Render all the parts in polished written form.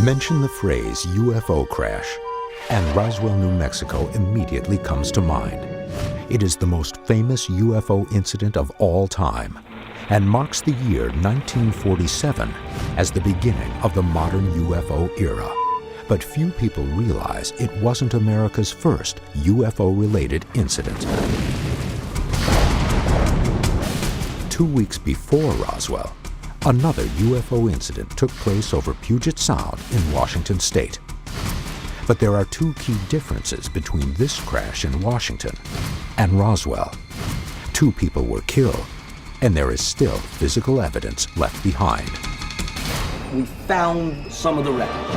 Mention the phrase UFO crash, and Roswell, New Mexico immediately comes to mind. It is the most famous UFO incident of all time and marks the year 1947 as the beginning of the modern UFO era. But few people realize it wasn't America's first UFO-related incident. 2 weeks before Roswell, another UFO incident took place over Puget Sound in Washington state. But there are two key differences between this crash in Washington and Roswell. 2 people were killed, and there is still physical evidence left behind. We found some of the wreckage.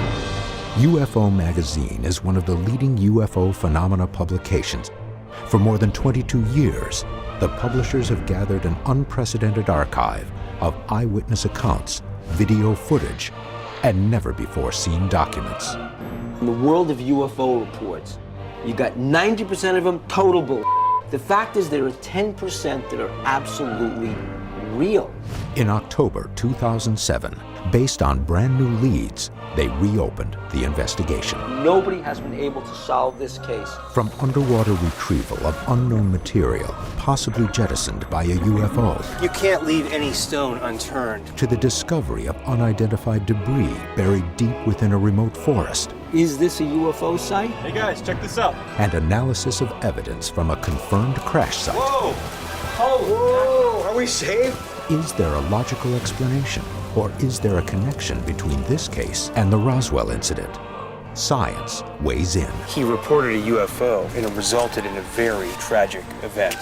UFO Magazine is one of the leading UFO phenomena publications. For more than 22 years, the publishers have gathered an unprecedented archive of eyewitness accounts, video footage, and never-before-seen documents. In the world of UFO reports, you got 90% of them total bull. The fact is there are 10% that are absolutely real. In October 2007, based on brand new leads, they reopened the investigation. Nobody has been able to solve this case. From underwater retrieval of unknown material, possibly jettisoned by a UFO, you can't leave any stone unturned, to the discovery of unidentified debris buried deep within a remote forest. Is this a UFO site? Hey guys, check this out. And analysis of evidence from a confirmed crash site. Whoa! Oh, whoa! Are we safe? Is there a logical explanation? Or is there a connection between this case and the Roswell incident? Science weighs in. He reported a UFO, and it resulted in a very tragic event.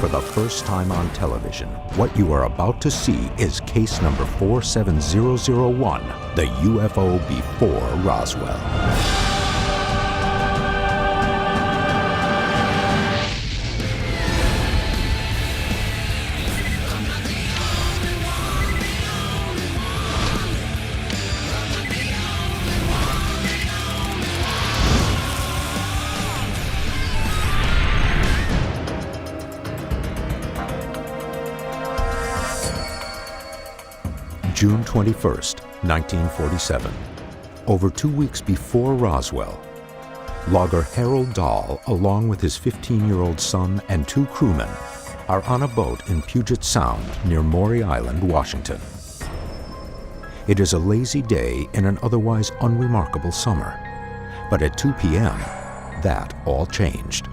For the first time on television, what you are about to see is case number 47001, the UFO before Roswell. June 21st, 1947. Over 2 weeks before Roswell, logger Harold Dahl, along with his 15-year-old son and 2 crewmen, are on a boat in Puget Sound near Maury Island, Washington. It is a lazy day in an otherwise unremarkable summer, but at 2 p.m., that all changed.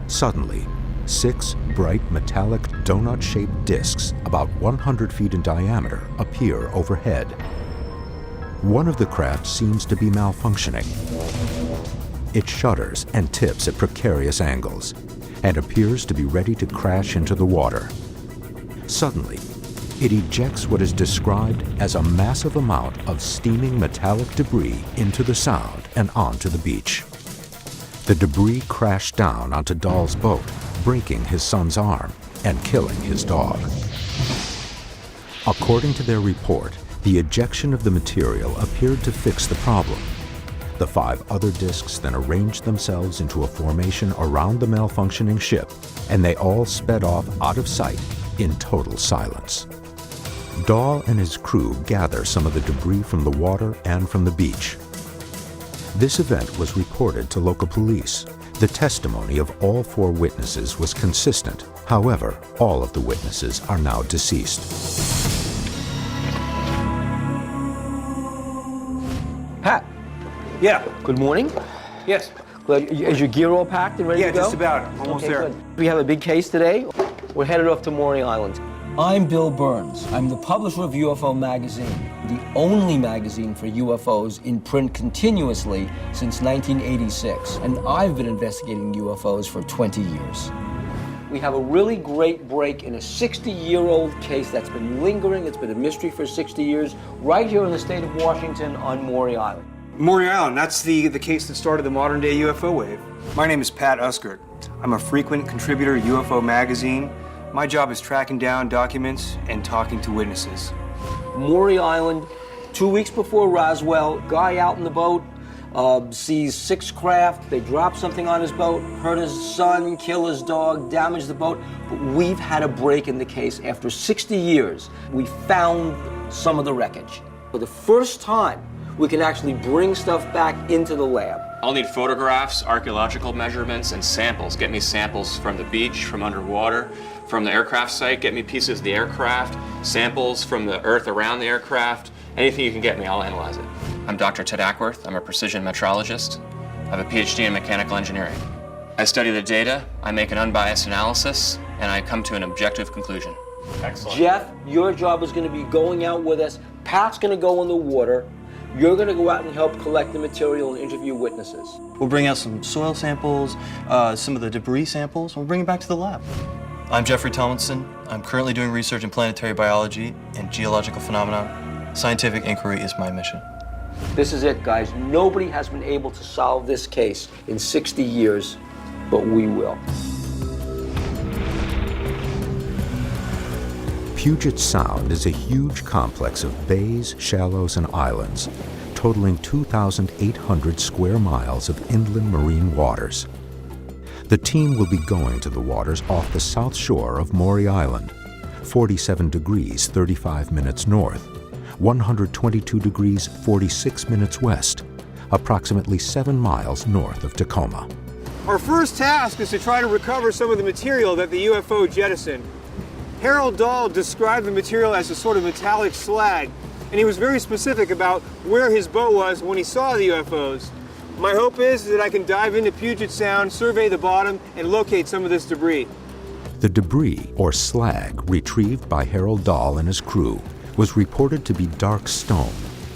Suddenly, 6 bright metallic donut-shaped discs about 100 feet in diameter appear overhead. One of the craft seems to be malfunctioning. It shudders and tips at precarious angles and appears to be ready to crash into the water. Suddenly, it ejects what is described as a massive amount of steaming metallic debris into the Sound and onto the beach. The debris crashed down onto Dahl's boat, breaking his son's arm and killing his dog. According to their report, the ejection of the material appeared to fix the problem. The 5 other discs then arranged themselves into a formation around the malfunctioning ship, and they all sped off out of sight in total silence. Dahl and his crew gather some of the debris from the water and from the beach. This event was reported to local police. The testimony of all 4 witnesses was consistent. However, all of the witnesses are now deceased. Pat. Yeah. Good morning. Yes. Is your gear all packed and ready to go? Yeah, just about. Almost there. Good. We have a big case today. We're headed off to Maury Island. I'm Bill Burns. I'm the publisher of UFO Magazine, the only magazine for UFOs in print continuously since 1986. And I've been investigating UFOs for 20 years. We have a really great break in a 60-year-old case that's been lingering. It's been a mystery for 60 years, right here in the state of Washington on Maury Island. Maury Island, that's the case that started the modern-day UFO wave. My name is Pat Uskert. I'm a frequent contributor to UFO Magazine. My job is tracking down documents and talking to witnesses. Maury Island, 2 weeks before Roswell, guy out in the boat, sees 6 craft. They drop something on his boat, hurt his son, kill his dog, damage the boat. But we've had a break in the case. After 60 years, we found some of the wreckage. For the first time, we can actually bring stuff back into the lab. I'll need photographs, archaeological measurements, and samples. Get me samples from the beach, from underwater, from the aircraft site. Get me pieces of the aircraft, samples from the earth around the aircraft. Anything you can get me, I'll analyze it. I'm Dr. Ted Ackworth. I'm a precision metrologist. I have a PhD in mechanical engineering. I study the data, I make an unbiased analysis, and I come to an objective conclusion. Excellent. Jeff, your job is going to be going out with us. Pat's going to go in the water. You're going to go out and help collect the material and interview witnesses. We'll bring out some soil samples, some of the debris samples, and we'll bring it back to the lab. I'm Jeffrey Tomlinson. I'm currently doing research in planetary biology and geological phenomena. Scientific inquiry is my mission. This is it, guys. Nobody has been able to solve this case in 60 years, but we will. Puget Sound is a huge complex of bays, shallows, and islands, totaling 2,800 square miles of inland marine waters. The team will be going to the waters off the south shore of Maury Island, 47 degrees 35 minutes north, 122 degrees 46 minutes west, approximately 7 miles north of Tacoma. Our first task is to try to recover some of the material that the UFO jettisoned. Harold Dahl described the material as a sort of metallic slag, and he was very specific about where his boat was when he saw the UFOs. My hope is that I can dive into Puget Sound, survey the bottom, and locate some of this debris. The debris, or slag, retrieved by Harold Dahl and his crew was reported to be dark stone,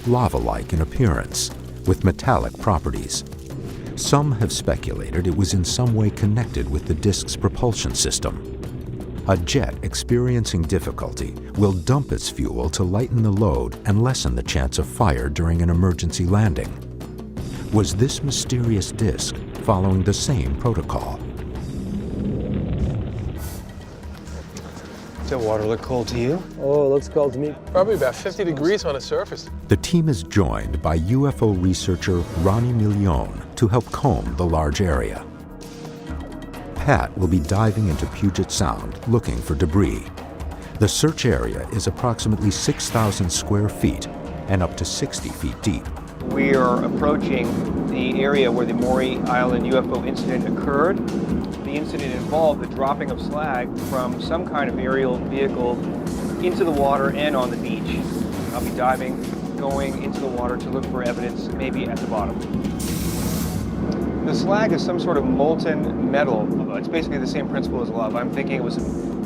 lava-like in appearance, with metallic properties. Some have speculated it was in some way connected with the disk's propulsion system. A jet experiencing difficulty will dump its fuel to lighten the load and lessen the chance of fire during an emergency landing. Was this mysterious disk following the same protocol? Does the water look cold to you? Oh, it looks cold to me. Probably about 50 degrees on the surface. The team is joined by UFO researcher Ronnie Milione to help comb the large area. Pat will be diving into Puget Sound looking for debris. The search area is approximately 6,000 square feet and up to 60 feet deep. We are approaching the area where the Maury Island UFO incident occurred. The incident involved the dropping of slag from some kind of aerial vehicle into the water and on the beach. I'll be diving, going into the water to look for evidence, maybe at the bottom. The slag is some sort of molten metal. It's basically the same principle as lava. I'm thinking it was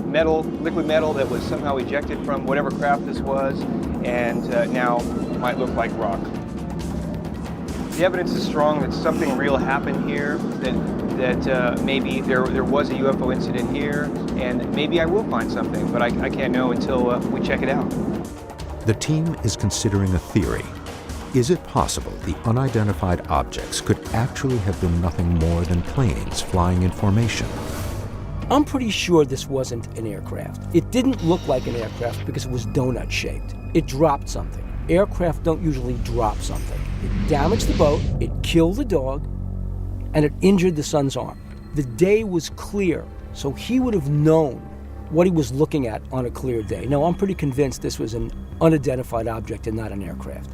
metal, liquid metal that was somehow ejected from whatever craft this was, and now might look like rock. The evidence is strong that something real happened here, that maybe there was a UFO incident here, and maybe I will find something, but I can't know until we check it out. The team is considering a theory. Is it possible the unidentified objects could actually have been nothing more than planes flying in formation? I'm pretty sure this wasn't an aircraft. It didn't look like an aircraft because it was donut-shaped. It dropped something. Aircraft don't usually drop something. It damaged the boat, it killed the dog, and it injured the son's arm. The day was clear, so he would have known what he was looking at on a clear day. No, I'm pretty convinced this was an unidentified object and not an aircraft.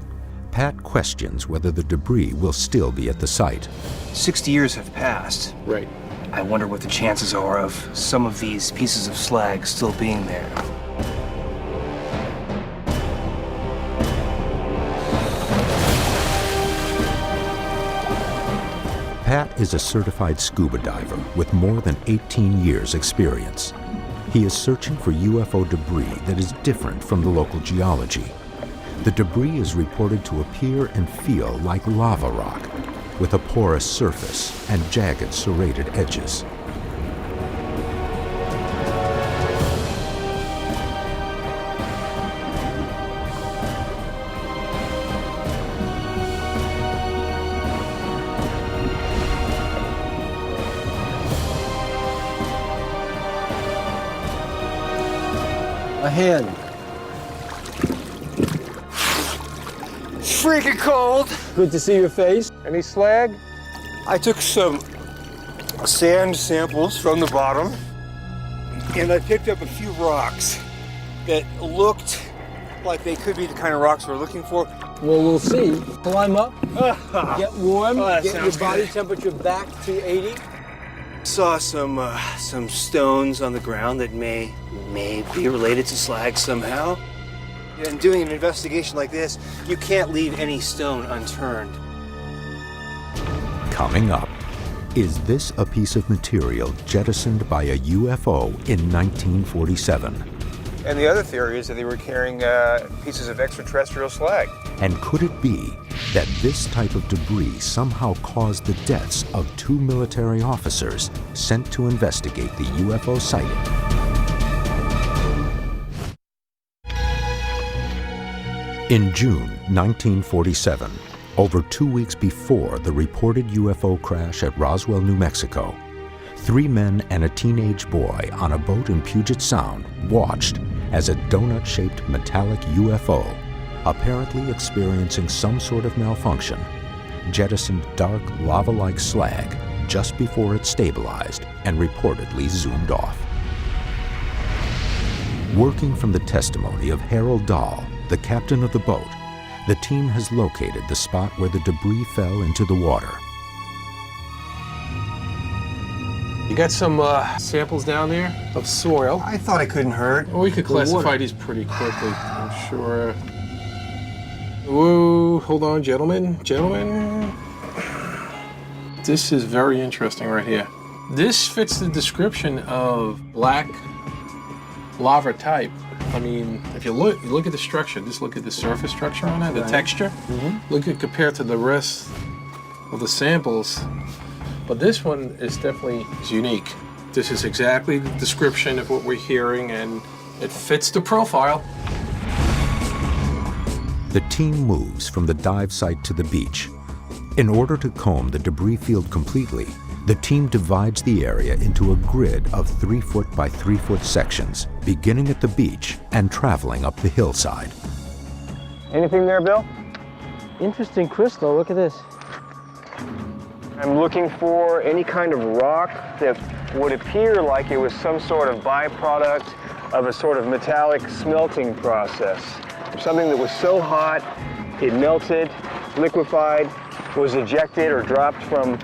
Pat questions whether the debris will still be at the site. 60 years have passed. Right. I wonder what the chances are of some of these pieces of slag still being there. Pat is a certified scuba diver with more than 18 years' experience. He is searching for UFO debris that is different from the local geology. The debris is reported to appear and feel like lava rock, with a porous surface and jagged serrated edges. A hand. Freaking cold! Good to see your face. Any slag? I took some sand samples from the bottom, and I picked up a few rocks that looked like they could be the kind of rocks we're looking for. Well, we'll see. Climb up, get warm, that get your sounds body good. temperature back to 80. Saw some stones on the ground that may be related to slag somehow. In doing an investigation like this, you can't leave any stone unturned. Coming up, is this a piece of material jettisoned by a UFO in 1947? And the other theory is that they were carrying pieces of extraterrestrial slag. And could it be that this type of debris somehow caused the deaths of 2 military officers sent to investigate the UFO sighting? In June 1947, over 2 weeks before the reported UFO crash at Roswell, New Mexico, 3 men and a teenage boy on a boat in Puget Sound watched as a donut-shaped metallic UFO, apparently experiencing some sort of malfunction, jettisoned dark lava-like slag just before it stabilized and reportedly zoomed off. Working from the testimony of Harold Dahl, the captain of the boat, the team has located the spot where the debris fell into the water. You got some samples down there of soil. I thought it couldn't hurt. Well, we could classify these pretty quickly, I'm sure. Whoa, hold on, gentlemen. This is very interesting right here. This fits the description of black lava type. I mean, if you look at the structure, just look at the surface structure on it, the texture. Look at compared to the rest of the samples. But this one is definitely unique. This is exactly the description of what we're hearing, and it fits the profile. The team moves from the dive site to the beach. In order to comb the debris field completely, the team divides the area into a grid of 3-foot by 3-foot sections, beginning at the beach and traveling up the hillside. Anything there, Bill? Interesting crystal, look at this. I'm looking for any kind of rock that would appear like it was some sort of byproduct of a sort of metallic smelting process. Something that was so hot, it melted, liquefied, was ejected or dropped from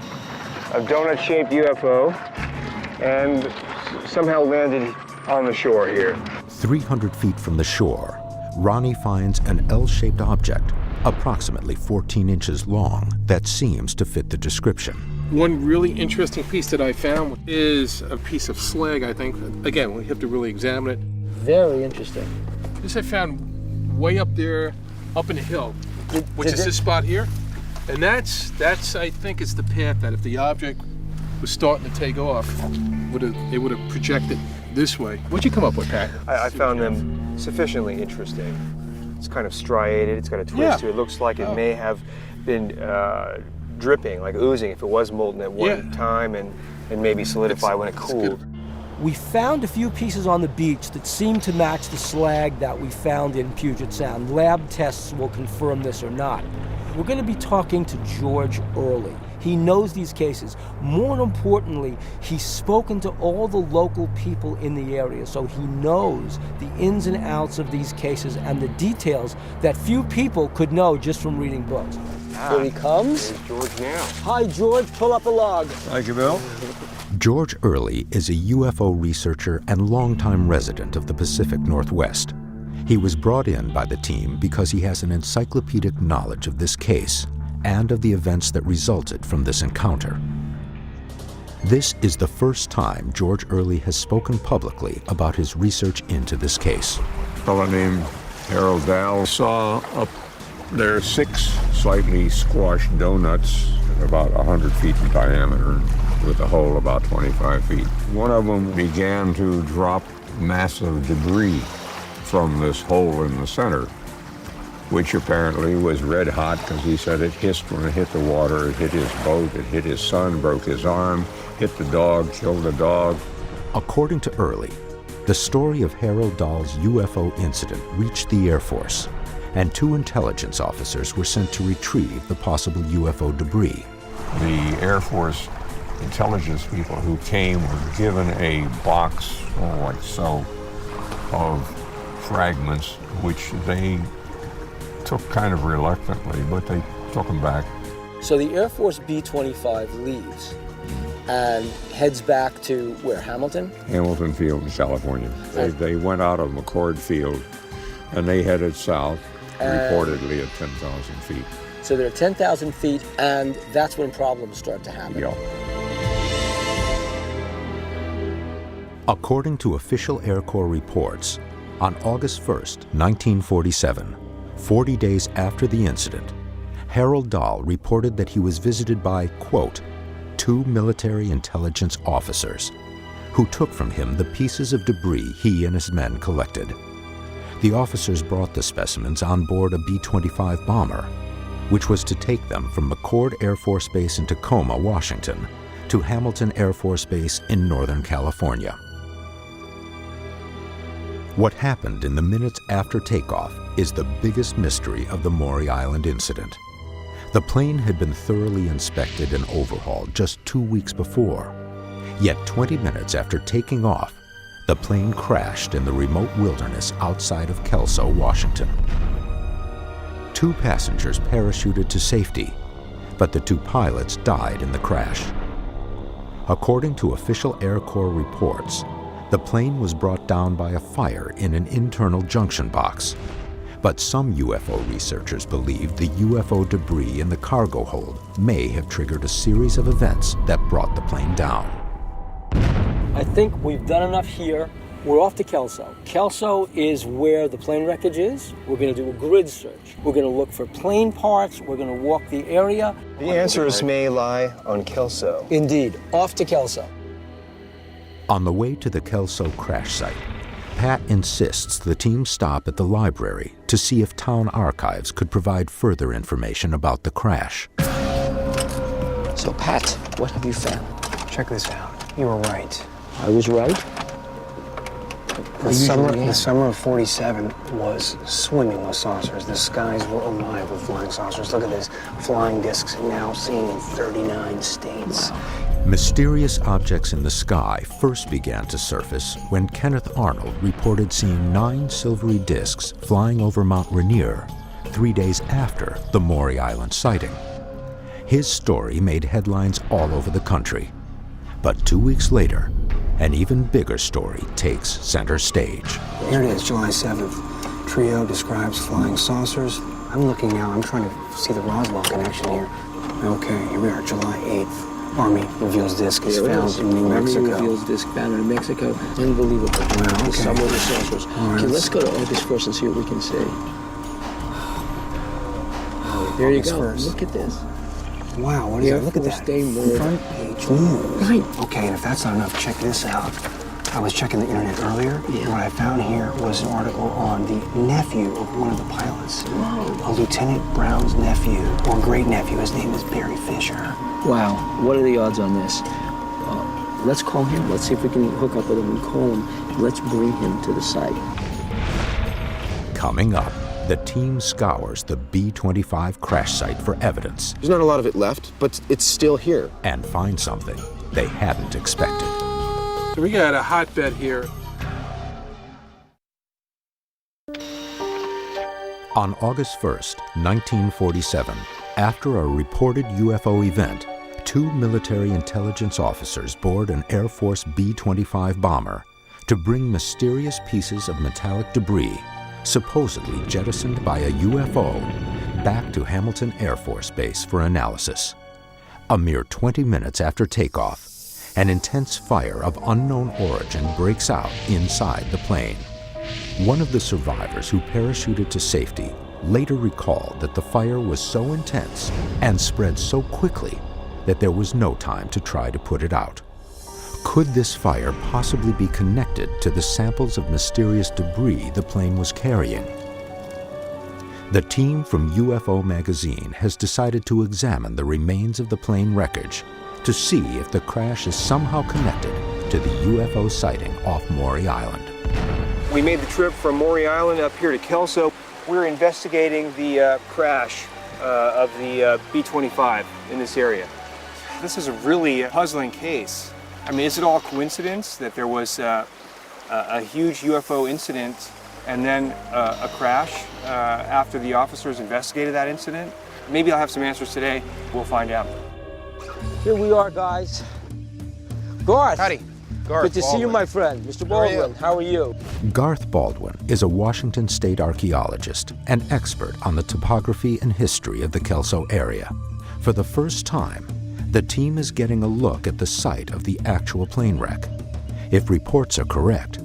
a donut-shaped UFO, and somehow landed on the shore here. 300 feet from the shore, Ronnie finds an L-shaped object, approximately 14 inches long, that seems to fit the description. One really interesting piece that I found is a piece of slag, I think. Again, we have to really examine it. Very interesting. This I found way up there, up in the hill, which is this spot here. And that's I think is the path that if the object was starting to take off, it would have projected this way. What'd you come up with, Pat? I found them sufficiently interesting. It's kind of striated, it's got a twist to it. It looks like it may have been dripping, like oozing, if it was molten at one time and maybe solidify when it cooled. We found a few pieces on the beach that seem to match the slag that we found in Puget Sound. Lab tests will confirm this or not. We're going to be talking to George Early. He knows these cases. More importantly, he's spoken to all the local people in the area, so he knows the ins and outs of these cases and the details that few people could know just from reading books. Here he comes. There's George now. Hi, George. Pull up a log. Thank you, Bill. George Early is a UFO researcher and longtime resident of the Pacific Northwest. He was brought in by the team because he has an encyclopedic knowledge of this case and of the events that resulted from this encounter. This is the first time George Early has spoken publicly about his research into this case. A fellow named Harold Dahl saw up there 6 slightly squashed donuts about 100 feet in diameter with a hole about 25 feet. One of them began to drop massive debris from this hole in the center, which apparently was red hot because he said it hissed when it hit the water, it hit his boat, it hit his son, broke his arm, hit the dog, killed the dog. According to Early, the story of Harold Dahl's UFO incident reached the Air Force, and 2 intelligence officers were sent to retrieve the possible UFO debris. The Air Force intelligence people who came were given a box, like so, of fragments which they took kind of reluctantly, but they took them back. So the Air Force B-25 leaves and heads back to where, Hamilton? Hamilton Field in California. They went out of McCord Field and they headed south, reportedly at 10,000 feet. So they're at 10,000 feet, and that's when problems start to happen. Yeah. According to official Air Corps reports, on August 1st, 1947, 40 days after the incident, Harold Dahl reported that he was visited by, quote, 2 military intelligence officers who took from him the pieces of debris he and his men collected. The officers brought the specimens on board a B-25 bomber, which was to take them from McCord Air Force Base in Tacoma, Washington, to Hamilton Air Force Base in Northern California. What happened in the minutes after takeoff is the biggest mystery of the Maury Island incident. The plane had been thoroughly inspected and overhauled just 2 weeks before. Yet 20 minutes after taking off, the plane crashed in the remote wilderness outside of Kelso, Washington. 2 passengers parachuted to safety, but the 2 pilots died in the crash. According to official Air Corps reports, the plane was brought down by a fire in an internal junction box. But some UFO researchers believe the UFO debris in the cargo hold may have triggered a series of events that brought the plane down. I think we've done enough here. We're off to Kelso. Kelso is where the plane wreckage is. We're going to do a grid search. We're going to look for plane parts. We're going to walk the area. The answers may lie on Kelso. Indeed, off to Kelso. On the way to the Kelso crash site, Pat insists the team stop at the library to see if town archives could provide further information about the crash. So, Pat, what have you found? Check this out. You were right. I was right. The summer of '47 was swimming with saucers. The skies were alive with flying saucers. Look at this. Flying discs now seen in 39 states. Wow. Mysterious objects in the sky first began to surface when Kenneth Arnold reported seeing 9 silvery discs flying over Mount Rainier 3 days after the Maury Island sighting. His story made headlines all over the country. But 2 weeks later, an even bigger story takes center stage. Here it is, July 7th. Trio describes flying saucers. I'm looking now, I'm trying to see the Roswell connection here. Okay, here we are, July 8th. Army reveals disc is found in New Mexico. Army reveals disc found in New Mexico. Unbelievable. Wow, okay. Some of the saucers. Okay, let's go to August 1st and see what we can see. There you go. August 1st. Look at this. Wow, what is that? Look at that. Front page news. Right. Okay, and if that's not enough, check this out. I was checking the internet earlier, and what I found here was an article on the nephew of one of the pilots. Whoa. A Lieutenant Brown's nephew, or great-nephew. His name is Barry Fisher. Wow. What are the odds on this? Let's call him. Let's see if we can hook up with him and call him. Let's bring him to the site. Coming up, the team scours the B-25 crash site for evidence. There's not a lot of it left, but it's still here. And find something they hadn't expected. So we got a hotbed here. On August 1st, 1947, after a reported UFO event, 2 military intelligence officers board an Air Force B-25 bomber to bring mysterious pieces of metallic debris, supposedly jettisoned by a UFO, back to Hamilton Air Force Base for analysis. A mere 20 minutes after takeoff, an intense fire of unknown origin breaks out inside the plane. One of the survivors who parachuted to safety later recalled that the fire was so intense and spread so quickly that there was no time to try to put it out. Could this fire possibly be connected to the samples of mysterious debris the plane was carrying? The team from UFO Magazine has decided to examine the remains of the plane wreckage to see if the crash is somehow connected to the UFO sighting off Maury Island. We made the trip from Maury Island up here to Kelso. We're investigating the crash of the B-25 in this area. This is a really puzzling case. I mean, is it all coincidence that there was a huge UFO incident and then a crash after the officers investigated that incident? Maybe I'll have some answers today. We'll find out. Here we are, guys. Garth. Howdy. Garth Good to see you, Baldwin. my friend. Mr. How are you? Baldwin, how are you? Garth Baldwin is a Washington state archaeologist and expert on the topography and history of the Kelso area. For the first time, the team is getting a look at the site of the actual plane wreck. If reports are correct,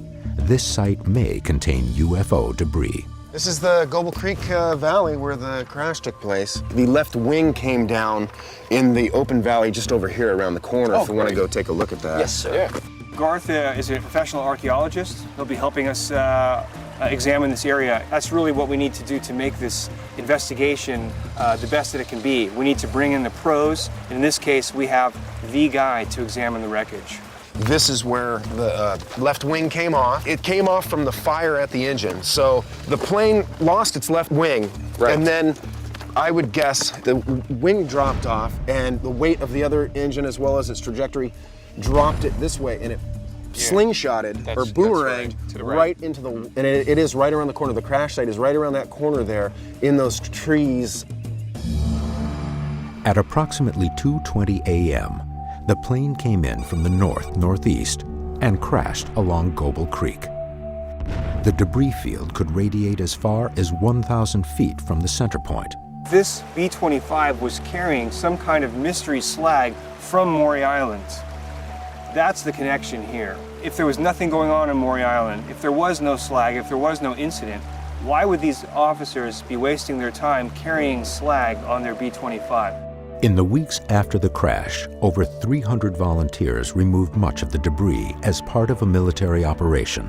this site may contain UFO debris. This is the Goble Creek Valley where the crash took place. The left wing came down in the open valley just over here around the corner if you want to go take a look at that. Yes, sir. Garth is a professional archaeologist. He'll be helping us examine this area. That's really what we need to do to make this investigation the best that it can be. We need to bring in the pros. In this case, we have the guy to examine the wreckage. This is where the left wing came off. It came off from the fire at the engine. So the plane lost its left wing, and then I would guess the wing dropped off, and the weight of the other engine as well as its trajectory dropped it this way, and it slingshotted or boomeranged right into the, and it is right around the corner. The crash site is right around that corner there in those trees. At approximately 2:20 a.m., the plane came in from the northeast and crashed along Goble Creek. The debris field could radiate as far as 1,000 feet from the center point. This B-25 was carrying some kind of mystery slag from Maury Island. That's the connection here. If there was nothing going on Maury Island, if there was no slag, if there was no incident, why would these officers be wasting their time carrying slag on their B-25? In the weeks after the crash, over 300 volunteers removed much of the debris as part of a military operation.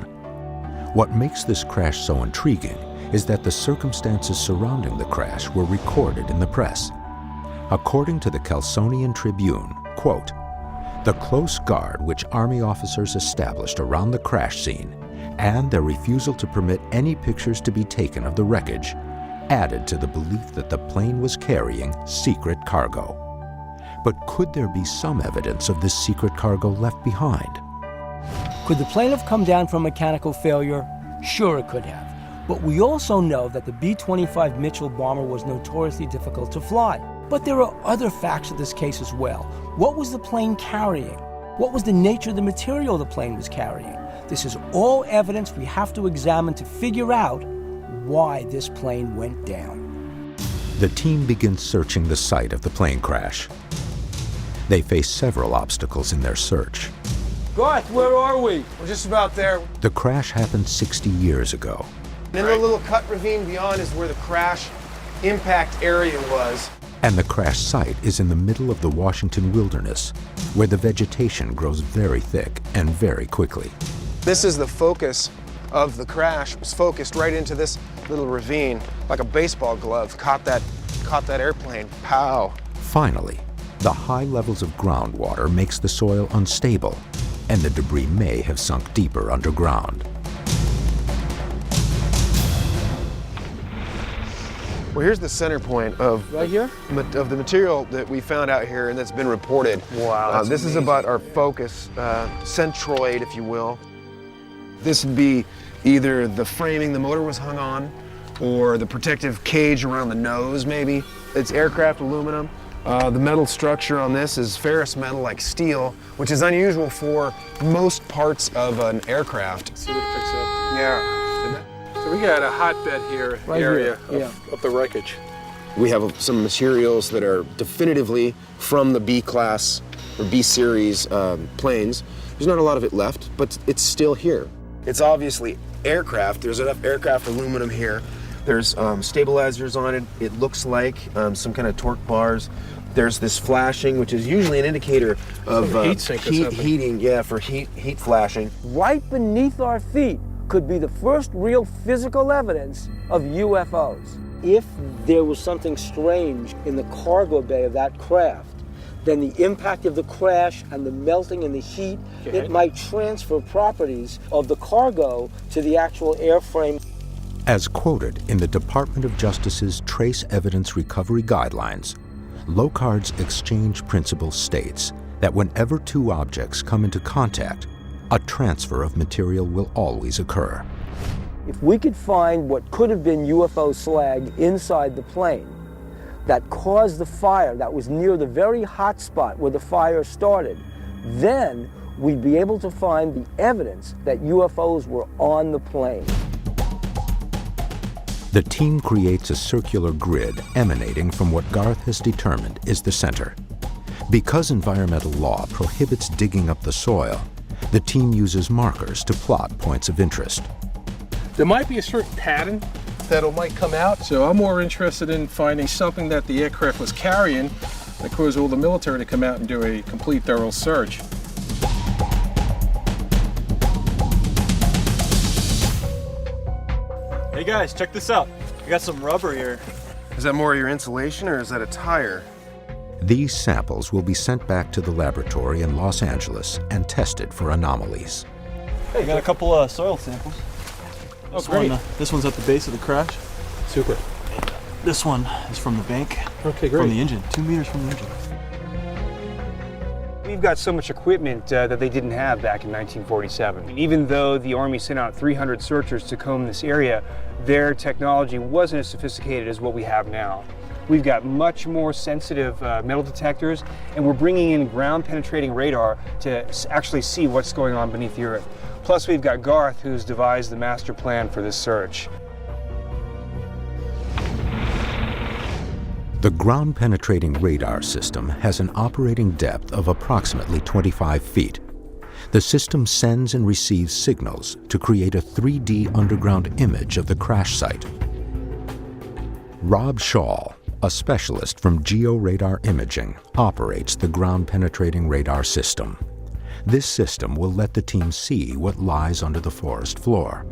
What makes this crash so intriguing is that the circumstances surrounding the crash were recorded in the press. According to the Kelsonian Tribune, quote, "The close guard which Army officers established around the crash scene and their refusal to permit any pictures to be taken of the wreckage added to the belief that the plane was carrying secret cargo. But could there be some evidence of this secret cargo left behind? Could the plane have come down from mechanical failure? Sure, it could have. But we also know that the B-25 Mitchell bomber was notoriously difficult to fly. But there are other facts of this case as well. What was the plane carrying? What was the nature of the material the plane was carrying? This is all evidence we have to examine to figure out why this plane went down. The team begins searching the site of the plane crash. They face several obstacles in their search. Garth, where are we? We're just about there. The crash happened 60 years ago. In the little cut ravine beyond is where the crash impact area was. And the crash site is in the middle of the Washington wilderness, where the vegetation grows very thick and very quickly. This is the focus of the crash. It was focused right into this little ravine, like a baseball glove. Caught that airplane. Pow. Finally, the high levels of groundwater makes the soil unstable, and the debris may have sunk deeper underground. Well, here's the center point of Right here? Of the material that we found out here and that's been reported. Wow, This is about our focus, centroid, if you will. This would be either the framing the motor was hung on, or the protective cage around the nose, maybe. It's aircraft aluminum. The metal structure on this is ferrous metal like steel, which is unusual for most parts of an aircraft. See what it picks up. Yeah. So we got a hotbed here Right area here, of the wreckage. We have some materials that are definitively from the B-class or B-series planes. There's not a lot of it left, but it's still here. It's obviously aircraft. There's enough aircraft aluminum here. There's stabilizers on it. It looks like some kind of torque bars. There's this flashing, which is usually an indicator of heat sink or something. heating. Yeah, for heat flashing. Right beneath our feet could be the first real physical evidence of UFOs. If there was something strange in the cargo bay of that craft, then the impact of the crash and the melting and the heat, it might transfer properties of the cargo to the actual airframe. As quoted in the Department of Justice's Trace Evidence Recovery Guidelines, Locard's exchange principle states that whenever two objects come into contact, a transfer of material will always occur. If we could find what could have been UFO slag inside the plane that caused the fire, that was near the very hot spot where the fire started, then we'd be able to find the evidence that UFOs were on the plane. The team creates a circular grid emanating from what Garth has determined is the center. Because environmental law prohibits digging up the soil, the team uses markers to plot points of interest. There might be a certain pattern that might come out, so I'm more interested in finding something that the aircraft was carrying that caused all the military to come out and do a complete thorough search. Hey guys, check this out. I got some rubber here. Is that more of your insulation or is that a tire? These samples will be sent back to the laboratory in Los Angeles and tested for anomalies. Hey, I got a couple soil samples. Oh, great. This one's at the base of the crash. Super. This one is from the bank. Okay, great. From the engine, 2 meters from the engine. We've got so much equipment that they didn't have back in 1947. Even though the Army sent out 300 searchers to comb this area, their technology wasn't as sophisticated as what we have now. We've got much more sensitive metal detectors, and we're bringing in ground-penetrating radar to actually see what's going on beneath the earth. Plus, we've got Garth, who's devised the master plan for this search. The ground-penetrating radar system has an operating depth of approximately 25 feet. The system sends and receives signals to create a 3D underground image of the crash site. Rob Schall, a specialist from Georadar Imaging, operates the ground-penetrating radar system. This system will let the team see what lies under the forest floor.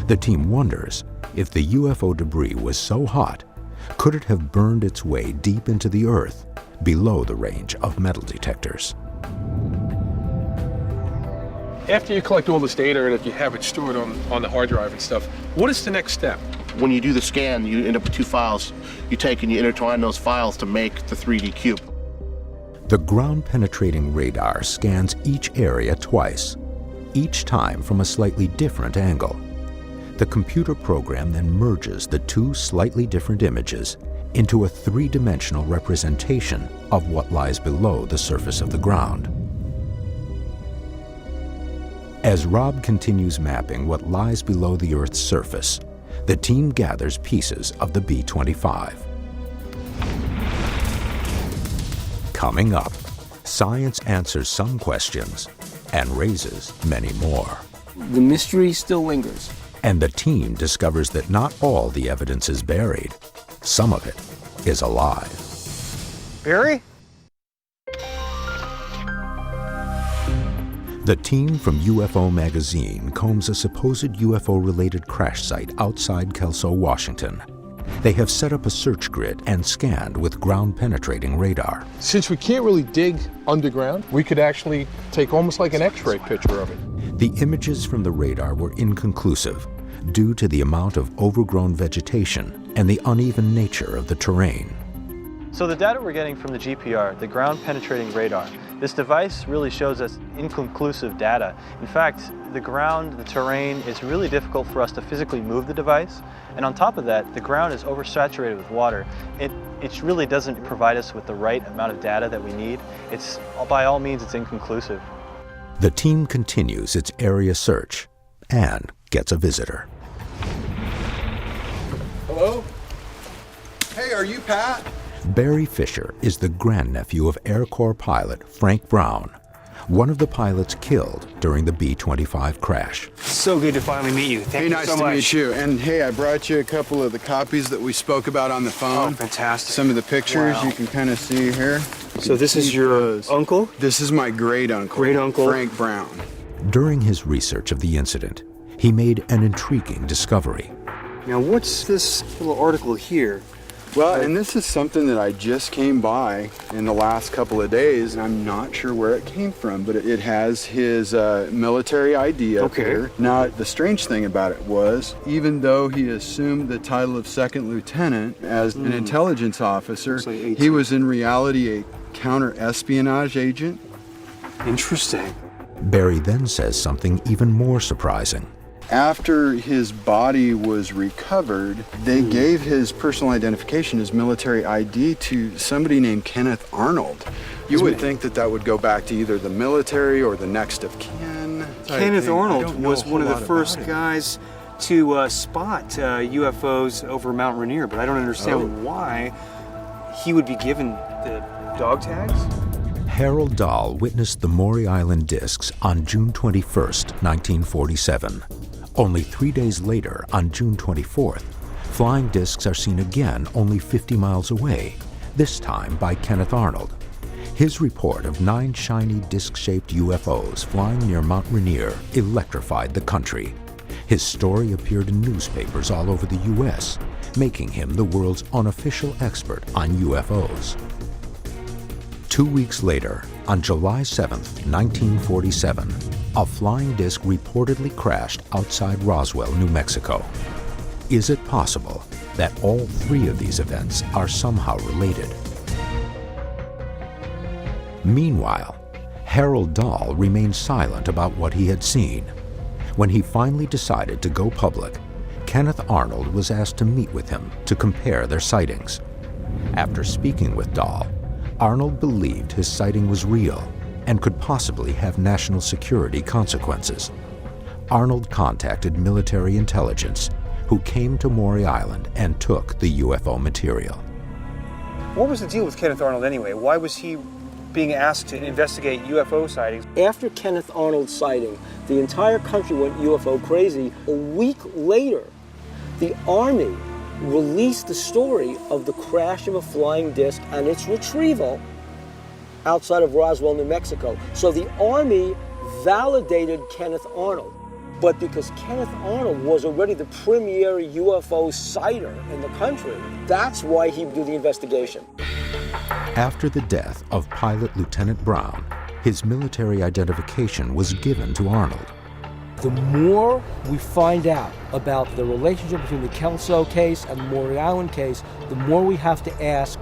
The team wonders if the UFO debris was so hot, could it have burned its way deep into the earth below the range of metal detectors? After you collect all this data and if you have it stored on the hard drive and stuff, what is the next step? When you do the scan, you end up with 2 files. You take and you intertwine those files to make the 3D cube. The ground-penetrating radar scans each area twice, each time from a slightly different angle. The computer program then merges the 2 slightly different images into a 3-dimensional representation of what lies below the surface of the ground. As Rob continues mapping what lies below the Earth's surface, the team gathers pieces of the B-25. Coming up, science answers some questions and raises many more. The mystery still lingers. And the team discovers that not all the evidence is buried. Some of it is alive. Barry? The team from UFO Magazine combs a supposed UFO-related crash site outside Kelso, Washington. They have set up a search grid and scanned with ground-penetrating radar. Since we can't really dig underground, we could actually take almost like an X-ray picture of it. The images from the radar were inconclusive due to the amount of overgrown vegetation and the uneven nature of the terrain. So the data we're getting from the GPR, the ground penetrating radar, this device really shows us inconclusive data. In fact, the ground, the terrain, it's really difficult for us to physically move the device. And on top of that, the ground is oversaturated with water. It really doesn't provide us with the right amount of data that we need. By all means, it's inconclusive. The team continues its area search and gets a visitor. Hello? Hey, are you Pat? Barry Fisher is the grandnephew of Air Corps pilot Frank Brown, one of the pilots killed during the B-25 crash. So good to finally meet you. Thank you nice so to much. meet you. And hey, I brought you a couple of the copies that we spoke about on the phone. Oh, fantastic. Some of the pictures Wow. you can kind of see here. So this is your uncle? This is my great-uncle. Great-uncle. Frank Brown. During his research of the incident, he made an intriguing discovery. Now, what's this little article here? Well, and this is something that I just came by in the last couple of days, and I'm not sure where it came from, but it has his military ID up here. Now, the strange thing about it was, even though he assumed the title of second lieutenant as an intelligence officer, he was in reality a counter-espionage agent. Interesting. Barry then says something even more surprising. After his body was recovered, they gave his personal identification, his military ID, to somebody named Kenneth Arnold. You would think that that would go back to either the military or the next of kin. Kenneth Arnold was one of the first guys to spot UFOs over Mount Rainier, but I don't understand why he would be given the dog tags. Harold Dahl witnessed the Maury Island discs on June 21st, 1947. Only 3 days later, on June 24th, flying discs are seen again only 50 miles away, this time by Kenneth Arnold. His report of 9 shiny disc-shaped UFOs flying near Mount Rainier electrified the country. His story appeared in newspapers all over the U.S., making him the world's unofficial expert on UFOs. 2 weeks later, on July 7, 1947, a flying disc reportedly crashed outside Roswell, New Mexico. Is it possible that all 3 of these events are somehow related? Meanwhile, Harold Dahl remained silent about what he had seen. When he finally decided to go public, Kenneth Arnold was asked to meet with him to compare their sightings. After speaking with Dahl, Arnold believed his sighting was real and could possibly have national security consequences. Arnold contacted military intelligence, who came to Maury Island and took the UFO material. What was the deal with Kenneth Arnold anyway? Why was he being asked to investigate UFO sightings? After Kenneth Arnold's sighting, the entire country went UFO crazy. A week later, the Army released the story of the crash of a flying disc and its retrieval outside of Roswell, New Mexico. So the Army validated Kenneth Arnold. But because Kenneth Arnold was already the premier UFO sighter in the country, that's why he would do the investigation. After the death of Pilot Lieutenant Brown, his military identification was given to Arnold. The more we find out about the relationship between the Kelso case and the Maury Island case, the more we have to ask,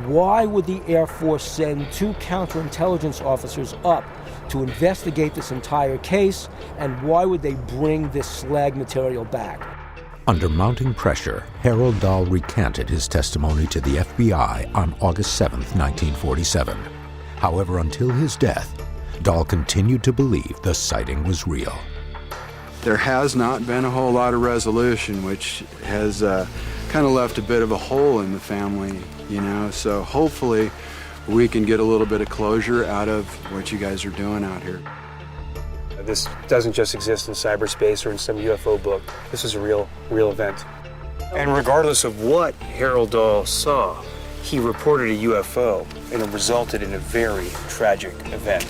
why would the Air Force send 2 counterintelligence officers up to investigate this entire case, and why would they bring this slag material back? Under mounting pressure, Harold Dahl recanted his testimony to the FBI on August 7, 1947. However, until his death, Dahl continued to believe the sighting was real. There has not been a whole lot of resolution, which has kind of left a bit of a hole in the family, you know, so hopefully we can get a little bit of closure out of what you guys are doing out here. This doesn't just exist in cyberspace or in some UFO book. This is a real event. And regardless of what Harold Dahl saw, he reported a UFO, and it resulted in a very tragic event.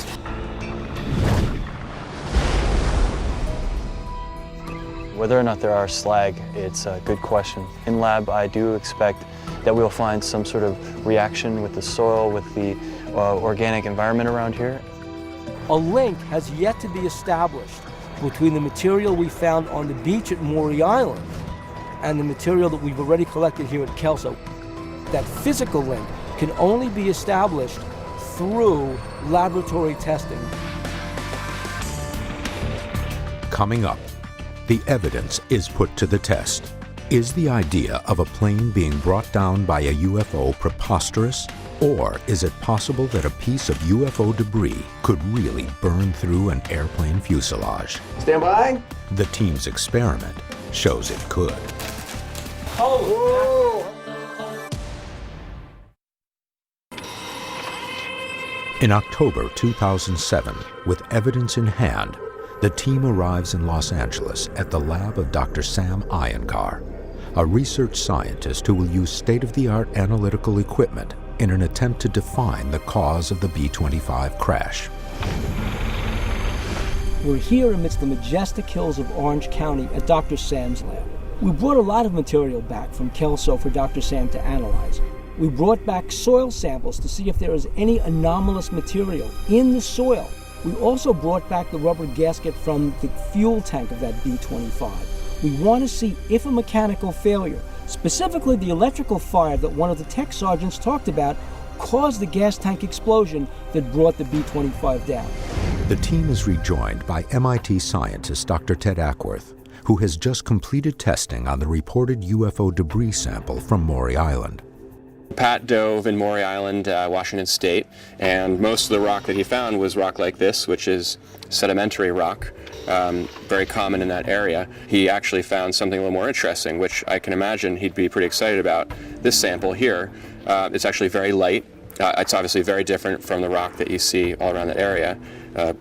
Whether or not there are slag, it's a good question. In lab, I do expect that we'll find some sort of reaction with the soil, with the organic environment around here. A link has yet to be established between the material we found on the beach at Maury Island and the material that we've already collected here at Kelso. That physical link can only be established through laboratory testing. Coming up, the evidence is put to the test. Is the idea of a plane being brought down by a UFO preposterous? Or is it possible that a piece of UFO debris could really burn through an airplane fuselage? Stand by. The team's experiment shows it could. In October 2007, with evidence in hand, the team arrives in Los Angeles at the lab of Dr. Sam Iyengar, a research scientist who will use state-of-the-art analytical equipment in an attempt to define the cause of the B-25 crash. We're here amidst the majestic hills of Orange County at Dr. Sam's lab. We brought a lot of material back from Kelso for Dr. Sam to analyze. We brought back soil samples to see if there is any anomalous material in the soil. We also brought back the rubber gasket from the fuel tank of that B-25. We want to see if a mechanical failure, specifically the electrical fire that one of the tech sergeants talked about, caused the gas tank explosion that brought the B-25 down. The team is rejoined by MIT scientist Dr. Ted Ackworth, who has just completed testing on the reported UFO debris sample from Maury Island. Pat dove in Maury Island, Washington State, and most of the rock that he found was rock like this, which is sedimentary rock, very common in that area. He actually found something a little more interesting, which I can imagine he'd be pretty excited about. This sample here, it's actually very light. It's obviously very different from the rock that you see all around that area,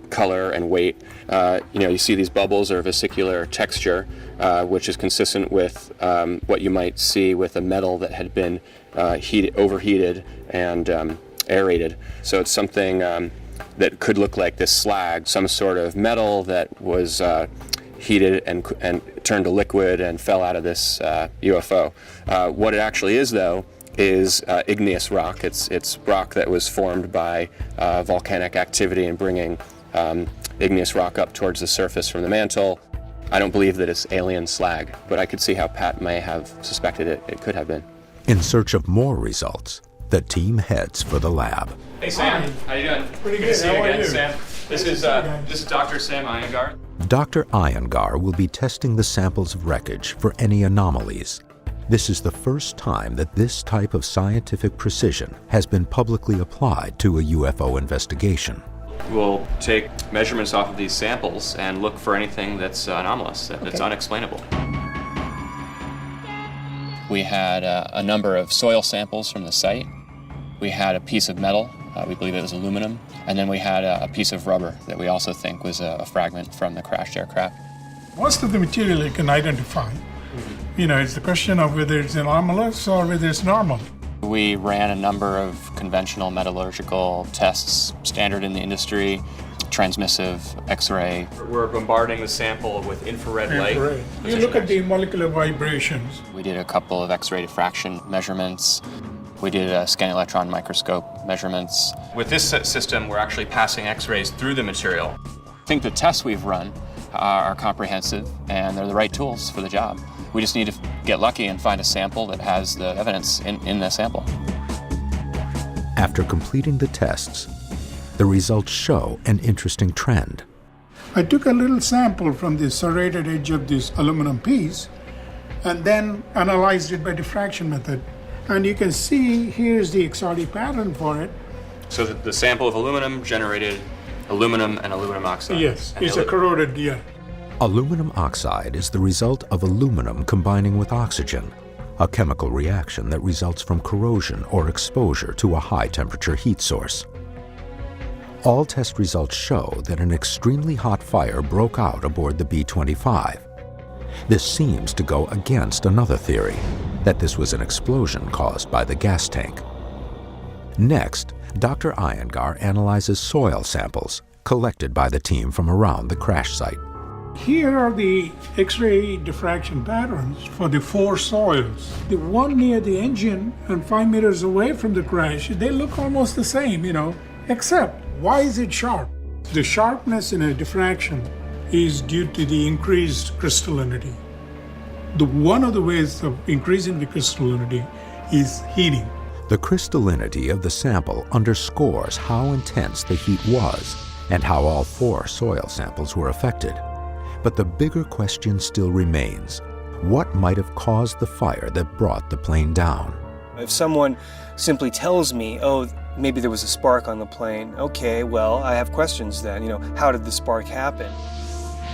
color and weight. You see these bubbles or vesicular texture, which is consistent with what you might see with a metal that had been overheated and aerated. So it's something that could look like this slag, some sort of metal that was heated and turned to liquid and fell out of this UFO. What it actually is, though, is igneous rock. It's rock that was formed by volcanic activity and bringing igneous rock up towards the surface from the mantle. I don't believe that it's alien slag, but I could see how Pat may have suspected it could have been. In search of more results, the team heads for the lab. Hey Sam, how you doing? Pretty good. Good to see you How are again, you? Sam. This is Dr. Sam Iyengar. Dr. Iyengar will be testing the samples of wreckage for any anomalies. This is the first time that this type of scientific precision has been publicly applied to a UFO investigation. We'll take measurements off of these samples and look for anything that's anomalous, that's unexplainable. We had a number of soil samples from the site. We had a piece of metal, we believe it was aluminum, and then we had a piece of rubber that we also think was a fragment from the crashed aircraft. Most of the material you can identify. It's the question of whether it's anomalous or whether it's normal. We ran a number of conventional metallurgical tests, standard in the industry, transmissive, X-ray. We're bombarding the sample with infrared light. You look at the molecular vibrations. We did a couple of X-ray diffraction measurements. We did scanning electron microscope measurements. With this system, we're actually passing X-rays through the material. I think the tests we've run are comprehensive and they're the right tools for the job. We just need to get lucky and find a sample that has the evidence in the sample. After completing the tests, the results show an interesting trend. I took a little sample from the serrated edge of this aluminum piece and then analyzed it by diffraction method. And you can see here's the XRD pattern for it. So the sample of aluminum generated aluminum and aluminum oxide. Yes, it's a corroded, Aluminum oxide is the result of aluminum combining with oxygen, a chemical reaction that results from corrosion or exposure to a high-temperature heat source. All test results show that an extremely hot fire broke out aboard the B-25. This seems to go against another theory, that this was an explosion caused by the gas tank. Next, Dr. Iyengar analyzes soil samples collected by the team from around the crash site. Here are the X-ray diffraction patterns for the 4 soils. The one near the engine and 5 meters away from the crash, they look almost the same, except why is it sharp? The sharpness in a diffraction is due to the increased crystallinity. One of the ways of increasing the crystallinity is heating. The crystallinity of the sample underscores how intense the heat was and how all 4 soil samples were affected. But the bigger question still remains. What might have caused the fire that brought the plane down? If someone simply tells me, oh, maybe there was a spark on the plane, okay, well, I have questions then. How did the spark happen?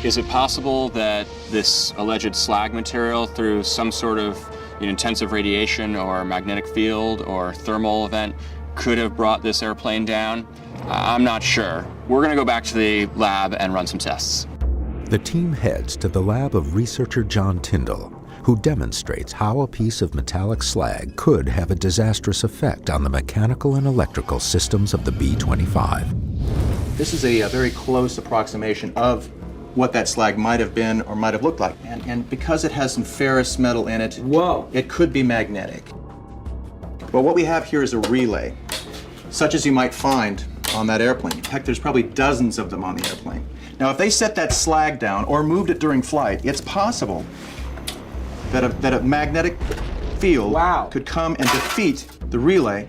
Is it possible that this alleged slag material, through some sort of intensive radiation or magnetic field or thermal event, could have brought this airplane down? I'm not sure. We're going to go back to the lab and run some tests. The team heads to the lab of researcher John Tyndall, who demonstrates how a piece of metallic slag could have a disastrous effect on the mechanical and electrical systems of the B-25. This is a very close approximation of what that slag might have been or might have looked like. And because it has some ferrous metal in it, it could be magnetic. Well, what we have here is a relay, such as you might find on that airplane. In fact, there's probably dozens of them on the airplane. Now, if they set that slag down or moved it during flight, it's possible that a magnetic field could come and defeat the relay.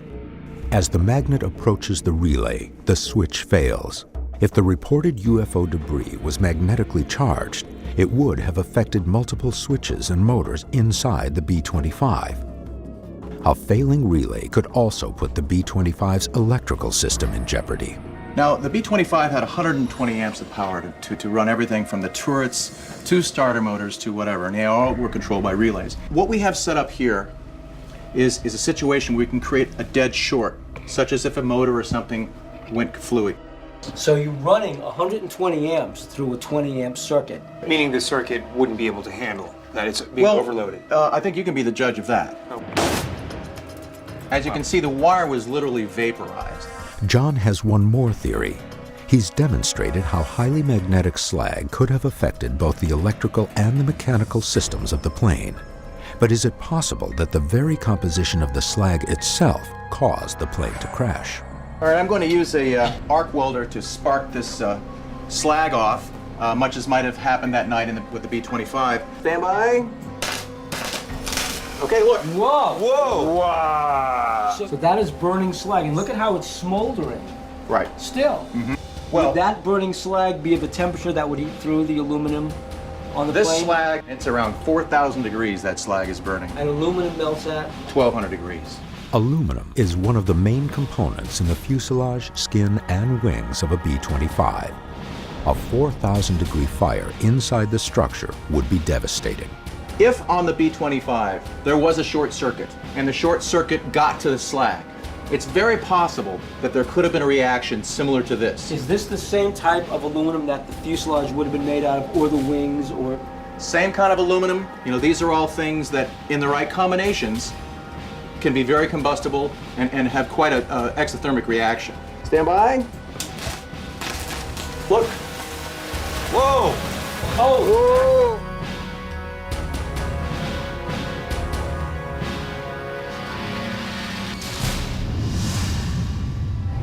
As the magnet approaches the relay, the switch fails. If the reported UFO debris was magnetically charged, it would have affected multiple switches and motors inside the B-25. A failing relay could also put the B-25's electrical system in jeopardy. Now, the B-25 had 120 amps of power to run everything from the turrets to starter motors to whatever, and they all were controlled by relays. What we have set up here is a situation where we can create a dead short, such as if a motor or something went fluey. So you're running 120 amps through a 20 amp circuit. Meaning the circuit wouldn't be able to handle that it's being overloaded. I think you can be the judge of that. Oh. As you can see, the wire was literally vaporized. John has one more theory. He's demonstrated how highly magnetic slag could have affected both the electrical and the mechanical systems of the plane. But is it possible that the very composition of the slag itself caused the plane to crash? All right, I'm going to use a arc welder to spark this slag off, much as might have happened that night with the B-25. Stand by. Okay, look. Whoa! Whoa! Wow! So that is burning slag, and look at how it's smoldering. Right. Still. Mm-hmm. Well, would that burning slag be of a temperature that would eat through the aluminum on the plane? This slag, it's around 4,000 degrees that slag is burning. And aluminum melts at? 1,200 degrees. Aluminum is one of the main components in the fuselage, skin, and wings of a B-25. A 4,000-degree fire inside the structure would be devastating. If on the B-25 there was a short circuit, and the short circuit got to the slag, it's very possible that there could have been a reaction similar to this. Is this the same type of aluminum that the fuselage would have been made out of, or the wings, or? Same kind of aluminum. You know, these are all things that, in the right combinations, can be very combustible and have quite an exothermic reaction. Stand by. Look. Whoa! Oh! Whoa!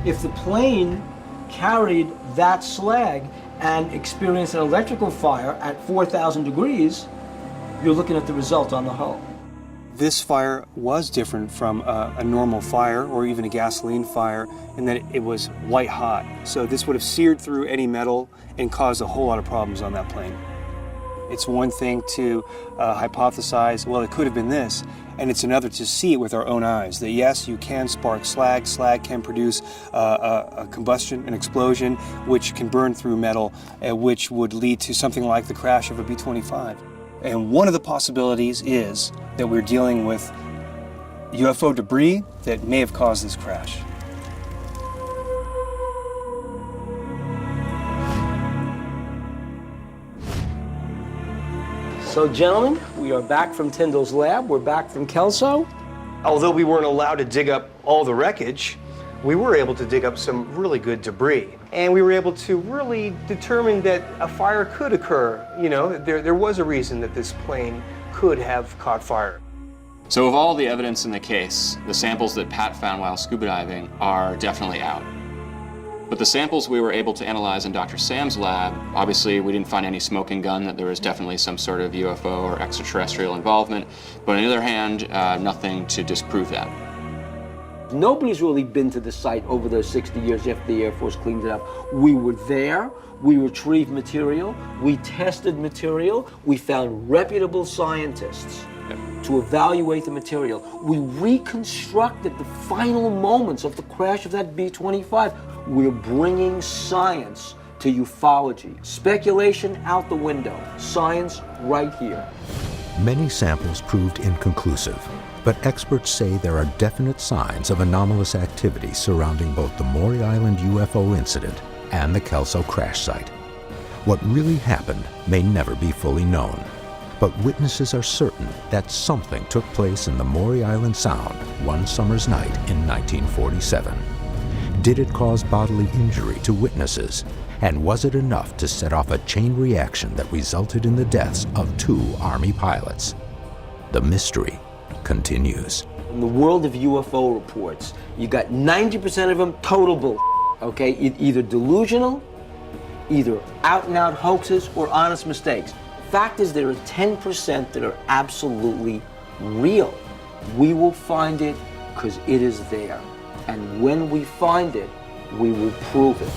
If the plane carried that slag and experienced an electrical fire at 4,000 degrees, you're looking at the result on the hull. This fire was different from a normal fire or even a gasoline fire in that it was white hot. So this would have seared through any metal and caused a whole lot of problems on that plane. It's one thing to hypothesize, well, it could have been this, and it's another to see it with our own eyes, that yes, you can spark slag. Slag can produce a combustion, an explosion, which can burn through metal, which would lead to something like the crash of a B-25. And one of the possibilities is that we're dealing with UFO debris that may have caused this crash. So, gentlemen, we are back from Tyndall's lab. We're back from Kelso. Although we weren't allowed to dig up all the wreckage, we were able to dig up some really good debris. And we were able to really determine that a fire could occur. You know, there was a reason that this plane could have caught fire. So of all the evidence in the case, the samples that Pat found while scuba diving are definitely out. But the samples we were able to analyze in Dr. Sam's lab, obviously we didn't find any smoking gun, that there was definitely some sort of UFO or extraterrestrial involvement. But on the other hand, nothing to disprove that. Nobody's really been to the site over those 60 years after the Air Force cleaned it up. We were there, we retrieved material, we tested material, we found reputable scientists to evaluate the material. We reconstructed the final moments of the crash of that B-25. We're bringing science to ufology. Speculation out the window, science right here. Many samples proved inconclusive, but experts say there are definite signs of anomalous activity surrounding both the Maury Island UFO incident and the Kelso crash site. What really happened may never be fully known, but witnesses are certain that something took place in the Maury Island Sound one summer's night in 1947. Did it cause bodily injury to witnesses? And was it enough to set off a chain reaction that resulted in the deaths of 2 Army pilots? The mystery continues. In the world of UFO reports, you got 90% of them total bull, okay? Either delusional, either out-and-out hoaxes, or honest mistakes. Fact is, there are 10% that are absolutely real. We will find it because it is there. And when we find it, we will prove it.